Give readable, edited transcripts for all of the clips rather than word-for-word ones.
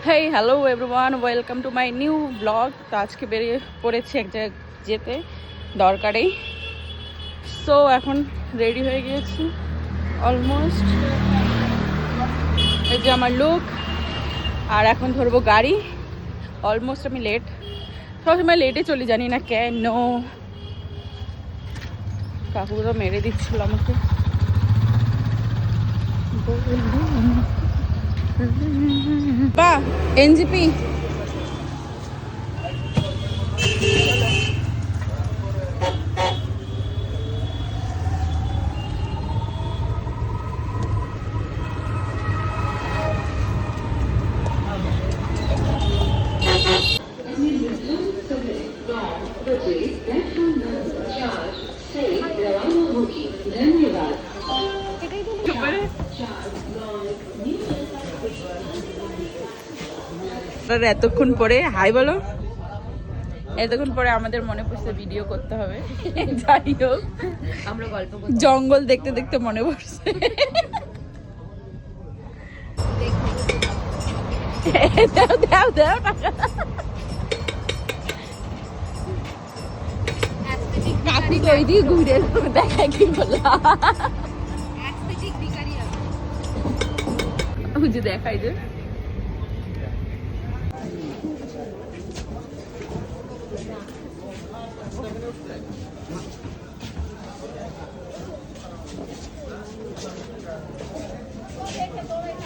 Hey hello everyone, welcome to my new blog. তো আজকে বেরিয়ে পড়েছি এক জায়গায় যেতে দরকারেই। সো এখন রেডি হয়ে গিয়েছি অলমোস্ট। এই যে আমার লুক, আর এখন ধরবো গাড়ি। অলমোস্ট আমি লেট, সবসময় লেটে চলি, জানি না কেন। কাকু তো মেরে দিচ্ছিল আমাকে। বা এনজিপি এতক্ষণ পরে হাই বলো। এতক্ষণ পরে আমাদের মনে পড়ছে ভিডিও করতে হবে। যাই হোক, আমরা গল্প জঙ্গল দেখতে দেখতে মনে পড়ছে। দাও দাও দাও কাকু তো ওই দিয়ে ঘুরে দেখা কি বললাম, যে দেখাই যে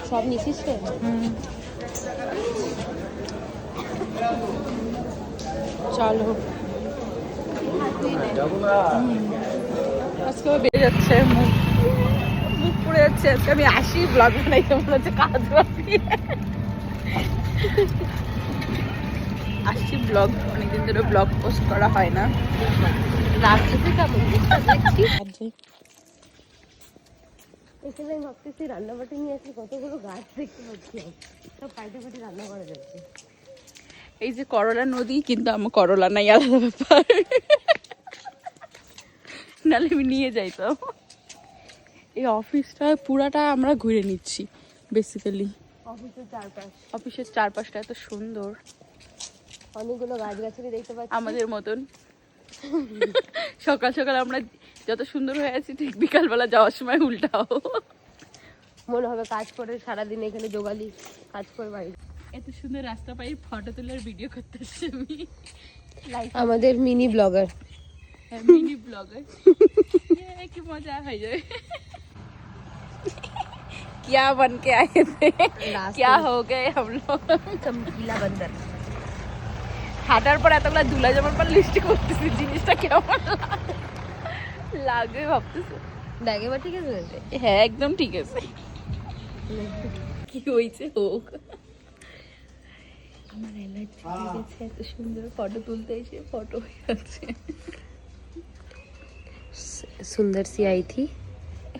সব নিছিস তো? চলো আজকে বেড়ে যাচ্ছে, মুখ পুড়ে যাচ্ছে। আজকে আমি আসি ব্লগ বানাইতে, মনে হচ্ছে কাজ আসছি। ব্লগ অনেকদিন ধরে ব্লগ পোস্ট করা হয় না। এখানে আমি ভাবতেছি রান্নাবাটি নিয়ে আসি, কতগুলো গাছ দেখতে পাচ্ছি, সব কাটে ফাটে রান্না করা যাচ্ছে। এই যে করলা নদী, কিন্তু আমার করলা নাই, আলাদা ব্যাপার। নাহলে আমি নিয়ে যাইতাম। এই অফিসটা পুরাটা আমরা ঘুরে নিচ্ছি বেসিক্যালি। অফিসের চারপাশটা এত সুন্দর, অনেকগুলো গাছগাছালি দেখতে পাচ্ছি আমাদের মতন। সকাল সকাল আমরা যত সুন্দর হয়ে আছি, ঠিক বিকালবেলা যাওয়ার সময় উল্টাও। মনে হবে কাজ করে সারাদিন এখানে জোগালি কাজ করে বাড়ি। এত সুন্দর রাস্তা পাই, ফটো তোলার ভিডিও করতে আসছি আমি। আমাদের মিনি ব্লগার, मिनी ब्लॉगर, ये की मजा है जाए। क्या बन के आए थे, क्या हो गए हम लोग। চমকিলা বন্দর। হাঁটার পর এতগুলা ধুলা জমার পর লিস্টে করতেছি, জিনিসটা কেমন লাগে ভাবতেছি। দেখে বা ঠিক আছে? হ্যাঁ একদম ঠিক আছে। কি হয়েছে হোক, আমার এনার্জি লেগেছে। এত সুন্দর ফটো তুলতে এসে ফটো হয়ে যাচ্ছে। सुंदर सी आई थी,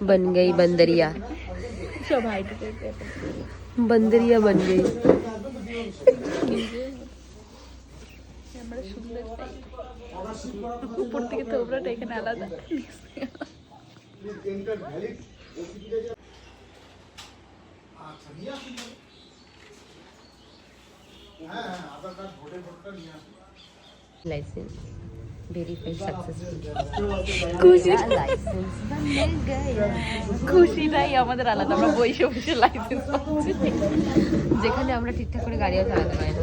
बन गई बंदरिया। सब हाइट बंदरिया बन गई। আমরা সুন্দর উপর থেকে তোমরাটা এখানে আলাদা। Licence verified successful. খুশি लाइसेंस बन गई। খুশিটাই আমাদের আলাদা। আমরা বসে বসে লাইসেন্স পাচ্ছি, যেখানে আমরা ঠিকঠাক করে গাড়িও চালাতে পারি না।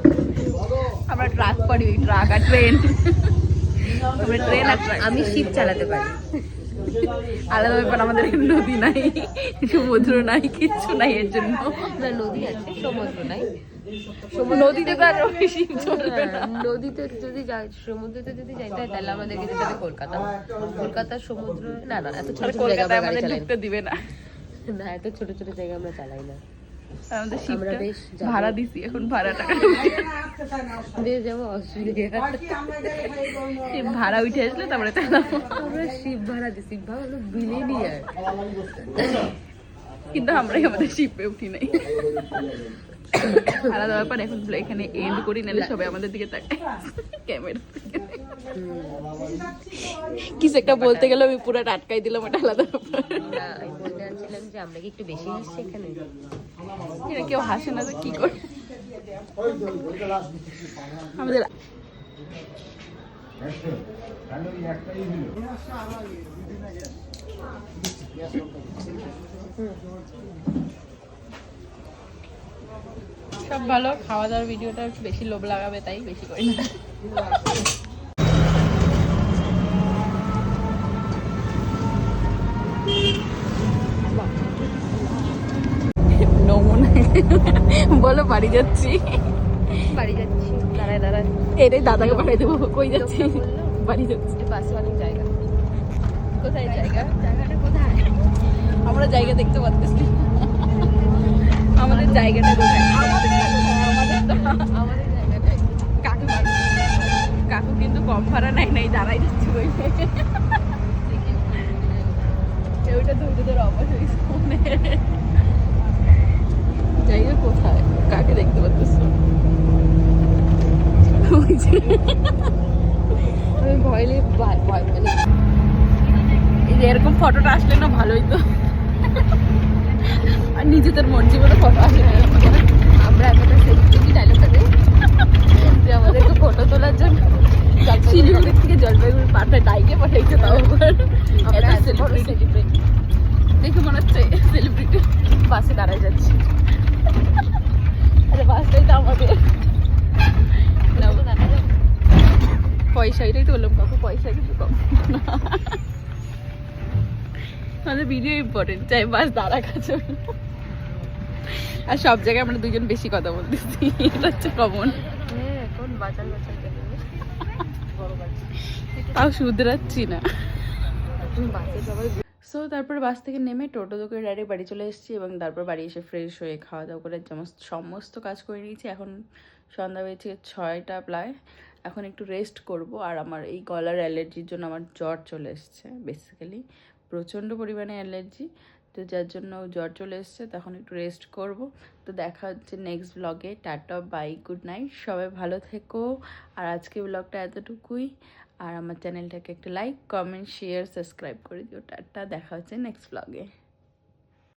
আমরা ট্রাক পারি, ট্রাক আর ট্রেন। আমরা ট্রেন আর ট্রাক। আমি শিপ চালাতে পারি। আলাদা ব্যাপার, আমাদের নদী নাই, সমুদ্র নাই, কিচ্ছু নাই এর জন্য। না নদী আছে, সমুদ্র নাই। নদীতে তো আর শিপ চলবে না। নদীতে যদি যাই, সমুদ্রতে যদি যাইতে হয় তাহলে আমাদেরকে যেতে হবে কলকাতা। কলকাতার সমুদ্র না না, এত ছোট ছোট জায়গা আমরা গাড়ি আমাদের চালাই ঢুকতে দিবে না। না, এত ছোট ছোট জায়গা আমরা চালাই না। আমাদের আমরা শিপটা বেশ যাবো। ভাড়া দিছি, এখন ভাড়া টাকা বেশ যাবো অস্ট্রেলিয়া। ভাড়া উঠে আসলে তারপরে আমরা শিপ ভাড়া দিছি, ভালো বিলিনিয়ার। কিন্তু আমরাই আমাদের শিপে উঠি নাই। আলাদা ব্যাপার। এখন এখানে এন্ড করি, নাহলে সবাই আমাদের দিকে তাকায় ক্যামেরা। কিছু একটা বলতে গেলে আমি পুরো আটকাই দিলাম, ওটা আলাদা ব্যাপার। না আমি বলতে চাচ্ছিলাম যে আমরা কি একটু বেশি হাসছি এখানে? কেউ হাসে না তো কি করে? আমাদের সব ভালো, খাওয়া দাওয়ার ভিডিওটা একটু বেশি লোভ লাগাবে তাই বেশি করি না। বলো বাড়ি যাচ্ছি, বাড়ি যাচ্ছি, দাঁড়ায় দাঁড়ায় এটাই দাদাকে পাঠিয়ে দেবো। কই যাচ্ছি? বাড়ি যাচ্ছি। বাসে অনেক জায়গা। কোথায় জায়গা? জায়গাটা কোথায়? আমরা জায়গা দেখতে পাচ্ছি। আমাদের জায়গাটা কোথায়? আমাদের জায়গাটাই। কাকু কিন্তু কম ভাড়া নাই দাঁড়াই যাচ্ছি ওই ওইটা তো ওইটাদের অবাস হয়েছে। জায়গা কোথায়? কাকে দেখতে পাচ্ছিস? আমি ভয় পেলে এই যে এরকম ফটোটা আসলে না ভালোই তো। আর নিজেদের মর্জি মতো ফটো আসে না। আমরা একটা সেলিব্রিটি ডায়লগ আছে যে আমাদেরকে ফটো তোলার জন্য শিলিগুড়ি থেকে জলপাইগুড়ি ডাইকে পাঠাইছে, তাও আমরা এত বড় সেলিব্রিটি দেখে মনে হচ্ছে সেলিব্রিটি। বাসে দাঁড়ায় যাচ্ছি। আরে বাসটাই তো আমাদের। পয়সা, এটাই তো বললাম কাকু, পয়সা কিন্তু কম। আমাদের ভিডিও ইম্পর্টেন্ট, চাই বাস দাঁড়া কাছে। আর সব জায়গায় আমরা দুজন বেশি কথা বলতেছি, এটা হচ্ছে কমন। এখন বাঁচার তাও শুধরাচ্ছি না। বাসে সবাই সো তারপর বাস থেকে নেমে টোটো করে ডাইরেক্ট বাড়ি চলে এসেছি এবং তারপর বাড়ি এসে ফ্রেশ হয়ে খাওয়া দাওয়া করে সমস্ত কাজ করে নিয়েছি। এখন সন্ধ্যা হয়েছে 6টা প্রায়। এখন একটু রেস্ট করব। আর আমার এই গলার অ্যালার্জির জন্য আমার জ্বর চলে এসছে, বেসিক্যালি প্রচণ্ড পরিমাণে অ্যালার্জি, তো যার জন্য জ্বর চলে এসছে। তখন একটু রেস্ট করব। তো দেখা হচ্ছে নেক্সট ব্লগে। টাটা, বাই, গুড নাইট, সবাই ভালো থেকো। আর আজকে ব্লগটা এতটুকুই। আর আমার চ্যানেলটাকে একটা লাইক, কমেন্ট, শেয়ার, সাবস্ক্রাইব করে দিও। টাটা, দেখা হচ্ছে নেক্সট ব্লগে।